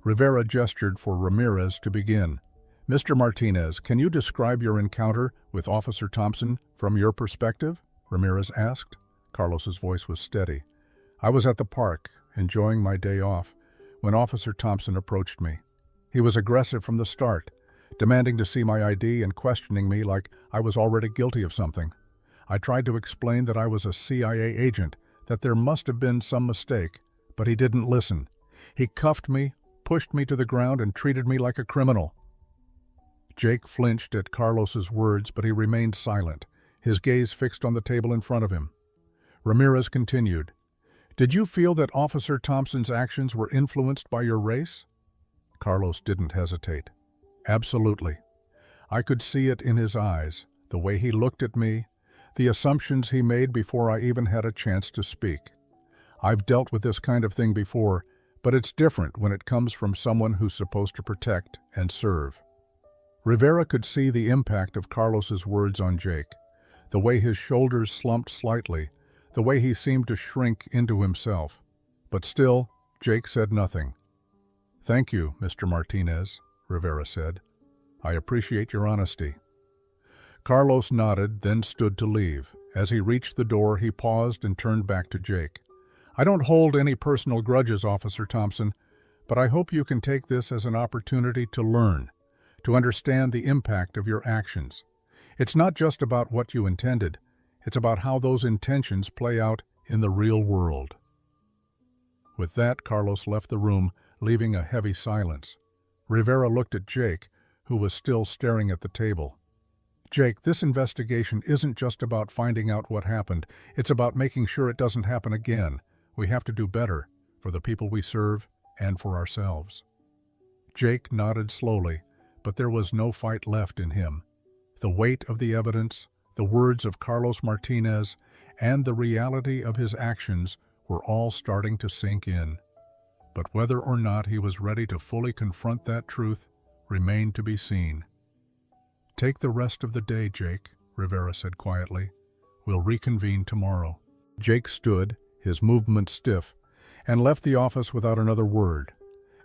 Rivera gestured for Ramirez to begin. "Mr. Martinez, can you describe your encounter with Officer Thompson from your perspective?" Ramirez asked. Carlos's voice was steady. "I was at the park, enjoying my day off, when Officer Thompson approached me. He was aggressive from the start, demanding to see my ID and questioning me like I was already guilty of something. I tried to explain that I was a CIA agent, that there must have been some mistake, but he didn't listen. He cuffed me, pushed me to the ground, and treated me like a criminal." Jake flinched at Carlos's words, but he remained silent, his gaze fixed on the table in front of him. Ramirez continued, "Did you feel that Officer Thompson's actions were influenced by your race?" Carlos didn't hesitate. "Absolutely. I could see it in his eyes, the way he looked at me, the assumptions he made before I even had a chance to speak. I've dealt with this kind of thing before, but it's different when it comes from someone who's supposed to protect and serve." Rivera could see the impact of Carlos's words on Jake, the way his shoulders slumped slightly, the way he seemed to shrink into himself. But still, Jake said nothing. "Thank you, Mr. Martinez," Rivera said. "I appreciate your honesty." Carlos nodded, then stood to leave. As he reached the door, he paused and turned back to Jake. "I don't hold any personal grudges, Officer Thompson, but I hope you can take this as an opportunity to learn, to understand the impact of your actions. It's not just about what you intended, it's about how those intentions play out in the real world." With that, Carlos left the room, leaving a heavy silence. Rivera looked at Jake, who was still staring at the table. "Jake, this investigation isn't just about finding out what happened. It's about making sure it doesn't happen again. We have to do better, for the people we serve and for ourselves." Jake nodded slowly, but there was no fight left in him. The weight of the evidence, the words of Carlos Martinez, and the reality of his actions were all starting to sink in. But whether or not he was ready to fully confront that truth remained to be seen. "Take the rest of the day, Jake," Rivera said quietly. "We'll reconvene tomorrow." Jake stood, his movements stiff, and left the office without another word.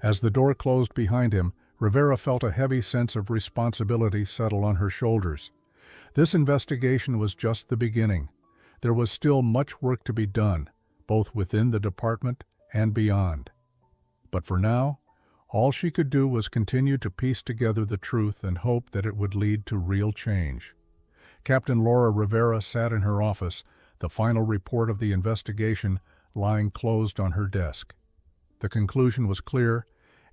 As the door closed behind him, Rivera felt a heavy sense of responsibility settle on her shoulders. This investigation was just the beginning. There was still much work to be done, both within the department and beyond. But for now, all she could do was continue to piece together the truth and hope that it would lead to real change. Captain Laura Rivera sat in her office, the final report of the investigation lying closed on her desk. The conclusion was clear,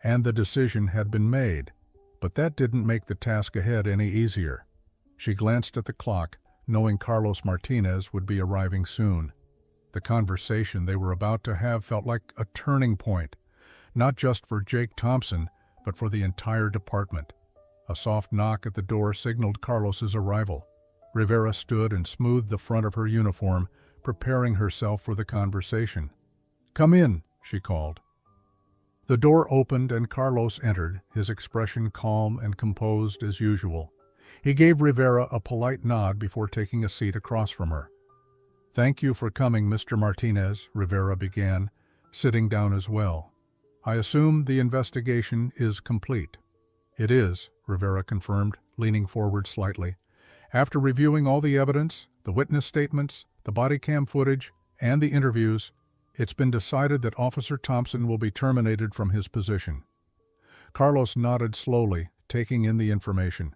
and the decision had been made, but that didn't make the task ahead any easier. She glanced at the clock, knowing Carlos Martinez would be arriving soon. The conversation they were about to have felt like a turning point, not just for Jake Thompson, but for the entire department. A soft knock at the door signaled Carlos's arrival. Rivera stood and smoothed the front of her uniform, preparing herself for the conversation. "Come in," she called. The door opened and Carlos entered, his expression calm and composed as usual. He gave Rivera a polite nod before taking a seat across from her. "Thank you for coming, Mr. Martinez," Rivera began, sitting down as well. "I assume the investigation is complete." "It is," Rivera confirmed, leaning forward slightly. "After reviewing all the evidence, the witness statements, the body cam footage, and the interviews, it's been decided that Officer Thompson will be terminated from his position." Carlos nodded slowly, taking in the information.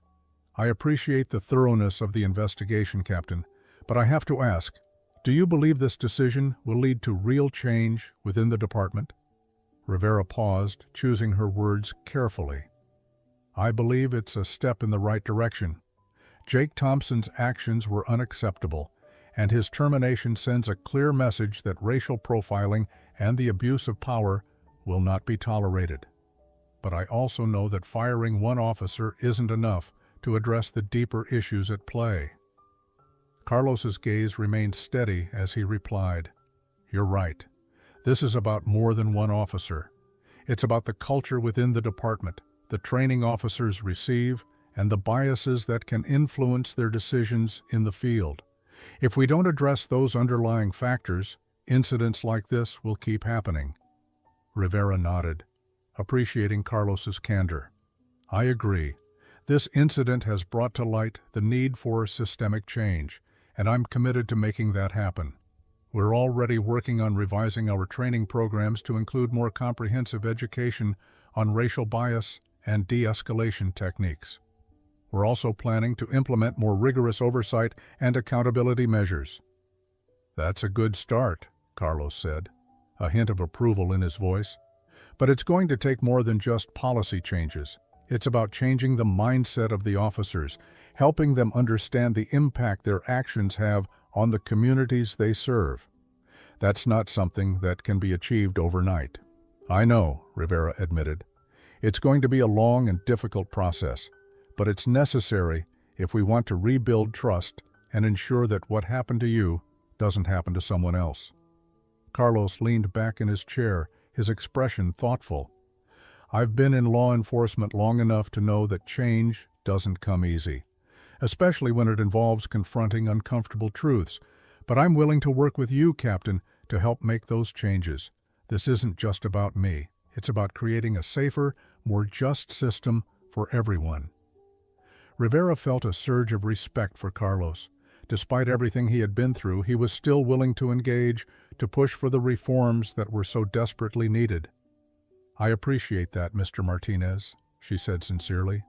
"I appreciate the thoroughness of the investigation, Captain, but I have to ask, do you believe this decision will lead to real change within the department?" Rivera paused, choosing her words carefully. "I believe it's a step in the right direction. Jake Thompson's actions were unacceptable, and his termination sends a clear message that racial profiling and the abuse of power will not be tolerated. But I also know that firing one officer isn't enough to address the deeper issues at play." Carlos's gaze remained steady as he replied, "You're right. This is about more than one officer. It's about the culture within the department, the training officers receive, and the biases that can influence their decisions in the field. If we don't address those underlying factors, incidents like this will keep happening. Rivera nodded, appreciating Carlos's candor. I agree. This incident has brought to light the need for systemic change, and I'm committed to making that happen. We're already working on revising our training programs to include more comprehensive education on racial bias and de-escalation techniques. We're also planning to implement more rigorous oversight and accountability measures. That's a good start, Carlos said, a hint of approval in his voice. But it's going to take more than just policy changes. It's about changing the mindset of the officers, helping them understand the impact their actions have on the communities they serve. That's not something that can be achieved overnight. I know, Rivera admitted. It's going to be a long and difficult process, but it's necessary if we want to rebuild trust and ensure that what happened to you doesn't happen to someone else. Carlos leaned back in his chair, his expression thoughtful. I've been in law enforcement long enough to know that change doesn't come easy, especially when it involves confronting uncomfortable truths. But I'm willing to work with you, Captain, to help make those changes. This isn't just about me. It's about creating a safer, more just system for everyone. Rivera felt a surge of respect for Carlos. Despite everything he had been through, he was still willing to engage, to push for the reforms that were so desperately needed. I appreciate that, Mr. Martinez, she said sincerely.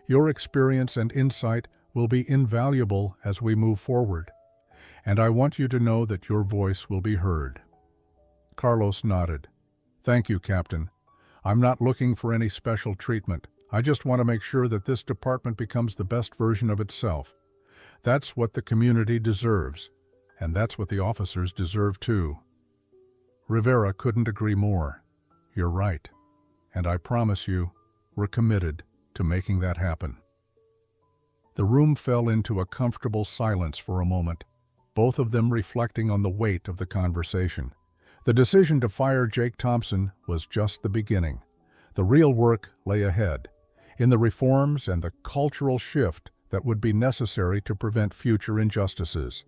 Your experience and insight will be invaluable as we move forward, and I want you to know that your voice will be heard. Carlos nodded. Thank you, Captain. I'm not looking for any special treatment. I just want to make sure that this department becomes the best version of itself. That's what the community deserves, and that's what the officers deserve too. Rivera couldn't agree more. You're right, and I promise you, we're committed to making that happen. The room fell into a comfortable silence for a moment, both of them reflecting on the weight of the conversation. The decision to fire Jake Thompson was just the beginning. The real work lay ahead, in the reforms and the cultural shift that would be necessary to prevent future injustices.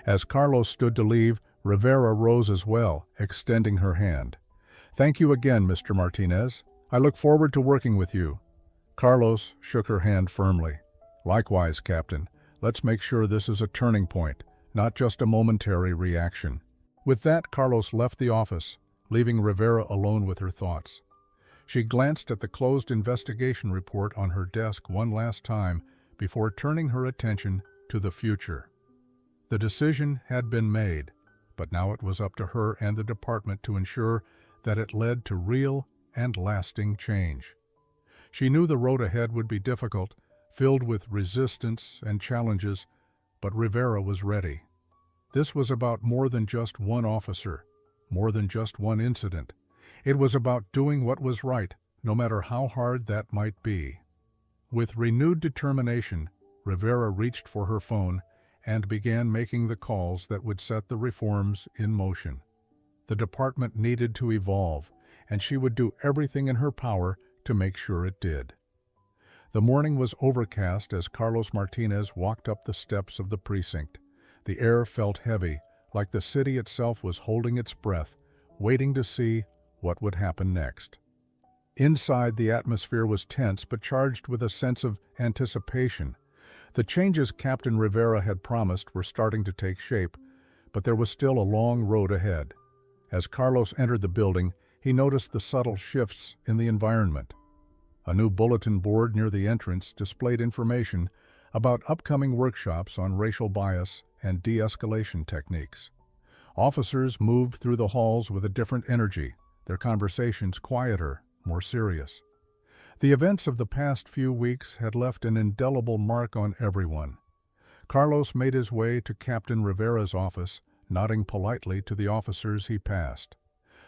As Carlos stood to leave, Rivera rose as well, extending her hand. Thank you again, Mr. Martinez. I look forward to working with you. Carlos shook her hand firmly. Likewise, Captain. Let's make sure this is a turning point, not just a momentary reaction. With that, Carlos left the office, leaving Rivera alone with her thoughts. She glanced at the closed investigation report on her desk one last time before turning her attention to the future. The decision had been made, but now it was up to her and the department to ensure that it led to real and lasting change. She knew the road ahead would be difficult, filled with resistance and challenges, but Rivera was ready. This was about more than just one officer, more than just one incident. It was about doing what was right, no matter how hard that might be. With renewed determination, Rivera reached for her phone and began making the calls that would set the reforms in motion. The department needed to evolve, and she would do everything in her power to make sure it did. The morning was overcast as Carlos Martinez walked up the steps of the precinct. The air felt heavy, like the city itself was holding its breath, waiting to see what would happen next. Inside, the atmosphere was tense but charged with a sense of anticipation. The changes Captain Rivera had promised were starting to take shape, but there was still a long road ahead. As Carlos entered the building, he noticed the subtle shifts in the environment. A new bulletin board near the entrance displayed information about upcoming workshops on racial bias and de-escalation techniques. Officers moved through the halls with a different energy, their conversations quieter, more serious. The events of the past few weeks had left an indelible mark on everyone. Carlos made his way to Captain Rivera's office, nodding politely to the officers he passed.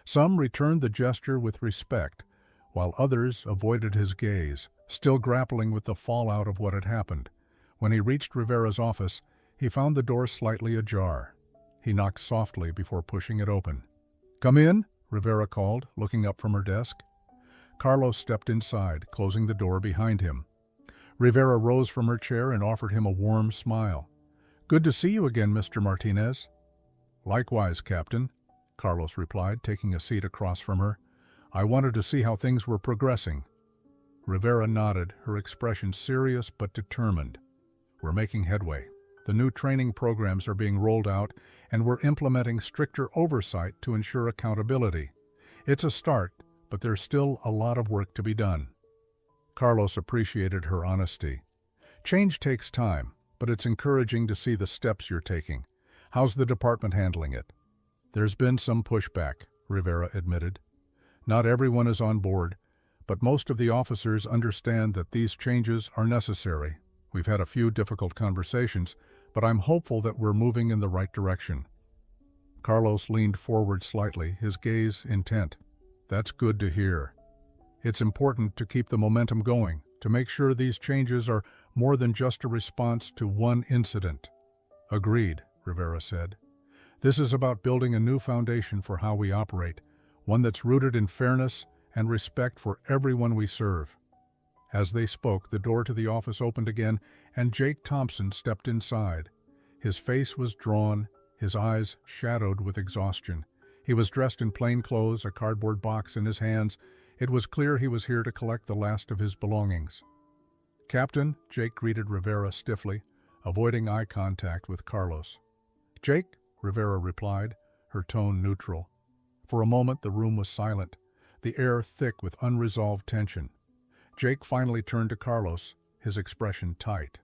Some returned the gesture with respect, while others avoided his gaze, still grappling with the fallout of what had happened. When he reached Rivera's office, he found the door slightly ajar. He knocked softly before pushing it open. "Come in," Rivera called, looking up from her desk. Carlos stepped inside, closing the door behind him. Rivera rose from her chair and offered him a warm smile. "Good to see you again, Mr. Martinez." "Likewise, Captain," Carlos replied, taking a seat across from her. "I wanted to see how things were progressing." Rivera nodded, her expression serious but determined. "We're making headway. The new training programs are being rolled out, and we're implementing stricter oversight to ensure accountability. It's a start, but there's still a lot of work to be done." Carlos appreciated her honesty. "Change takes time, but it's encouraging to see the steps you're taking. How's the department handling it?" "There's been some pushback," Rivera admitted. "Not everyone is on board, but most of the officers understand that these changes are necessary. We've had a few difficult conversations, but I'm hopeful that we're moving in the right direction." Carlos leaned forward slightly, his gaze intent. "That's good to hear. It's important to keep the momentum going, to make sure these changes are more than just a response to one incident." "Agreed," Rivera said. "This is about building a new foundation for how we operate, one that's rooted in fairness and respect for everyone we serve." As they spoke, the door to the office opened again, and Jake Thompson stepped inside. His face was drawn, his eyes shadowed with exhaustion. He was dressed in plain clothes, a cardboard box in his hands. It was clear he was here to collect the last of his belongings. "Captain," Jake greeted Rivera stiffly, avoiding eye contact with Carlos. "Jake," Rivera replied, her tone neutral. For a moment the room was silent, the air thick with unresolved tension. Jake finally turned to Carlos, his expression tight.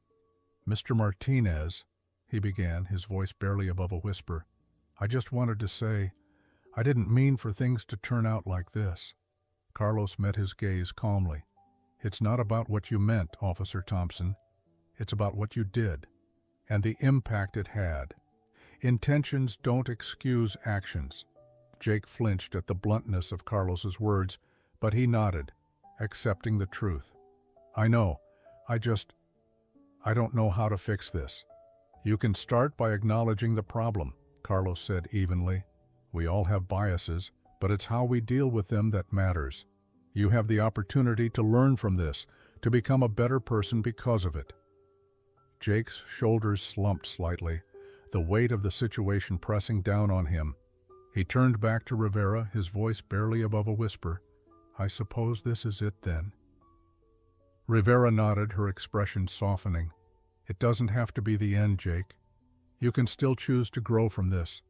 "Mr. Martinez," he began, his voice barely above a whisper, "I just wanted to say, I didn't mean for things to turn out like this." Carlos met his gaze calmly. "It's not about what you meant, Officer Thompson. It's about what you did, and the impact it had. Intentions don't excuse actions." Jake flinched at the bluntness of Carlos's words, but he nodded, accepting the truth. "I know. I don't know how to fix this." "You can start by acknowledging the problem," Carlos said evenly. "We all have biases, but it's how we deal with them that matters. You have the opportunity to learn from this, to become a better person because of it." Jake's shoulders slumped slightly, the weight of the situation pressing down on him. He turned back to Rivera, his voice barely above a whisper. "I suppose this is it then?" Rivera nodded, her expression softening. "It doesn't have to be the end, Jake. You can still choose to grow from this,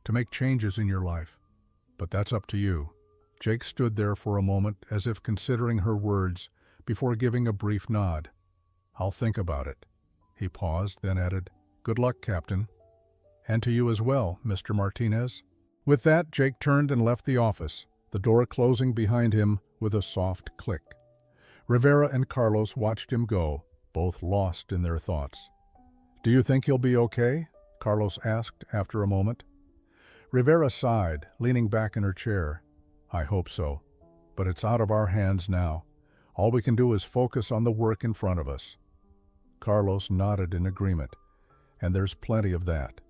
to make changes in your life. But that's up to you." Jake stood there for a moment, as if considering her words, before giving a brief nod. "I'll think about it." He paused, then added, "Good luck, Captain." "And to you as well, Mr. Martinez." With that, Jake turned and left the office, the door closing behind him with a soft click. Rivera and Carlos watched him go, both lost in their thoughts. "Do you think he'll be okay?" Carlos asked after a moment. Rivera sighed, leaning back in her chair. "I hope so, but it's out of our hands now. All we can do is focus on the work in front of us." Carlos nodded in agreement, and there's plenty of that.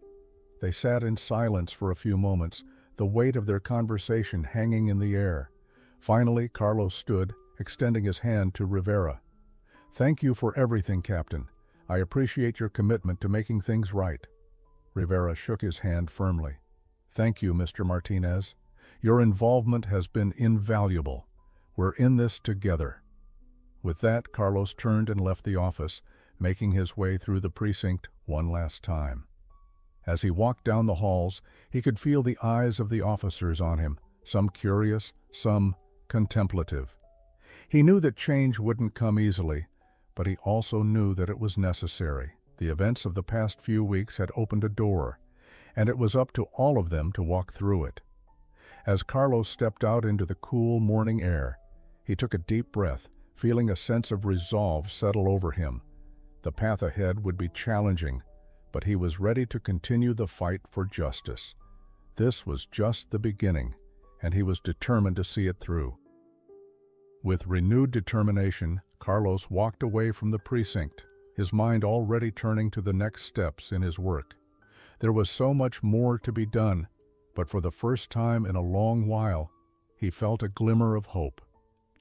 They sat in silence for a few moments, the weight of their conversation hanging in the air. Finally, Carlos stood, extending his hand to Rivera. "Thank you for everything, Captain. I appreciate your commitment to making things right." Rivera shook his hand firmly. "Thank you, Mr. Martinez. Your involvement has been invaluable. We're in this together." With that, Carlos turned and left the office, making his way through the precinct one last time. As he walked down the halls, he could feel the eyes of the officers on him, some curious, some contemplative. He knew that change wouldn't come easily, but he also knew that it was necessary. The events of the past few weeks had opened a door, and it was up to all of them to walk through it. As Carlos stepped out into the cool morning air, he took a deep breath, feeling a sense of resolve settle over him. The path ahead would be challenging, but he was ready to continue the fight for justice. This was just the beginning, and he was determined to see it through. With renewed determination, Carlos walked away from the precinct, his mind already turning to the next steps in his work. There was so much more to be done, but for the first time in a long while, he felt a glimmer of hope.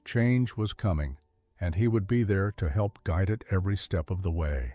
Change was coming, and he would be there to help guide it every step of the way.